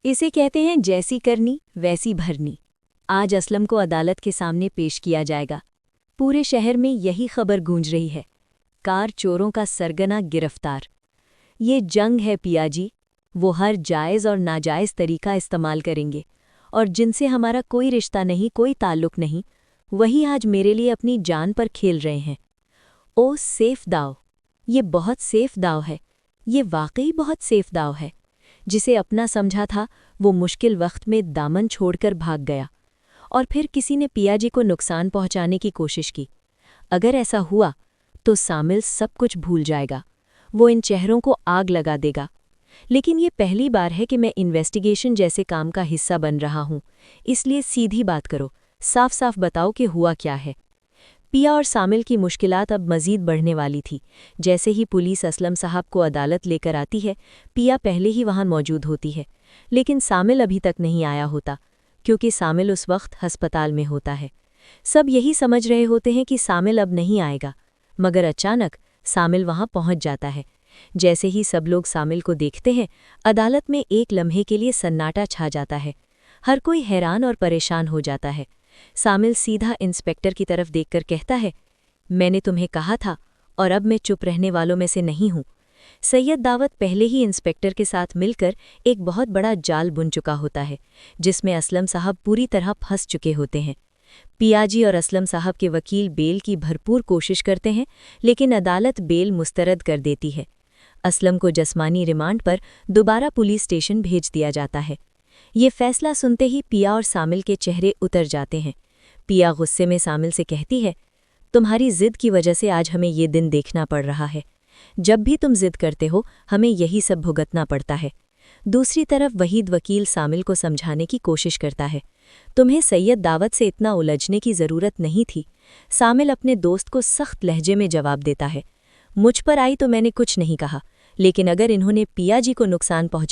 इसे कहते हैं जैसी करनी वैसी भरनी। आज असलम को अदालत के सामने पेश किया जाएगा। पूरे शहर में यही खबर गूंज रही है, कार चोरों का सरगना गिरफ्तार। ये जंग है पियाजी, वो हर जायज़ और नाजायज़ तरीका इस्तेमाल करेंगे, और जिनसे हमारा कोई रिश्ता नहीं, कोई ताल्लुक नहीं, वही आज मेरे लिए अपनी जान पर खेल रहे हैं। ओ सेफ दाव, ये बहुत सेफ दाव है, ये वाकई बहुत सेफ दाव है। जिसे अपना समझा था वो मुश्किल वक्त में दामन छोड़कर भाग गया, और फिर किसी ने पियाजी को नुकसान पहुंचाने की कोशिश की। अगर ऐसा हुआ तो सामिल सब कुछ भूल जाएगा, वो इन चेहरों को आग लगा देगा। लेकिन ये पहली बार है कि मैं इन्वेस्टिगेशन जैसे काम का हिस्सा बन रहा हूँ, इसलिए सीधी बात करो, साफ साफ बताओ कि हुआ क्या है। पिया और सामिल की मुश्किलात अब मज़ीद बढ़ने वाली थी। जैसे ही पुलिस असलम साहब को अदालत लेकर आती है, पिया पहले ही वहाँ मौजूद होती है, लेकिन सामिल अभी तक नहीं आया होता, क्योंकि सामिल उस वक्त हस्पताल में होता है। सब यही समझ रहे होते हैं कि सामिल अब नहीं आएगा, मगर अचानक सामिल वहाँ पहुँच जाता है। जैसे ही सब लोग सामिल को देखते हैं, अदालत में एक लम्हे के लिए सन्नाटा छा जाता है। हर कोई हैरान और परेशान हो जाता है। सामिल सीधा इंस्पेक्टर की तरफ देखकर कहता है, मैंने तुम्हें कहा था, और अब मैं चुप रहने वालों में से नहीं हूँ। सैयद दावत पहले ही इंस्पेक्टर के साथ मिलकर एक बहुत बड़ा जाल बुन चुका होता है, जिसमें असलम साहब पूरी तरह फंस चुके होते हैं। पियाजी और असलम साहब के वकील बेल की भरपूर कोशिश करते हैं, लेकिन अदालत बेल मुस्तरद कर देती है। असलम को जस्मानी रिमांड पर दोबारा पुलिस स्टेशन भेज दिया जाता है। ये फैसला सुनते ही पिया और सामिल के चेहरे उतर जाते हैं। पिया गुस्से में सामिल से कहती है, तुम्हारी जिद की वजह से आज हमें ये दिन देखना पड़ रहा है। जब भी तुम जिद करते हो, हमें यही सब भुगतना पड़ता है। दूसरी तरफ वहीद वकील सामिल को समझाने की कोशिश करता है, तुम्हें सैयद दावत से इतना उलझने की ज़रूरत नहीं थी। सामिल अपने दोस्त को सख्त लहजे में जवाब देता है, मुझ पर आई तो मैंने कुछ नहीं कहा, लेकिन अगर इन्होंने पियाजी को नुकसान पहुंचा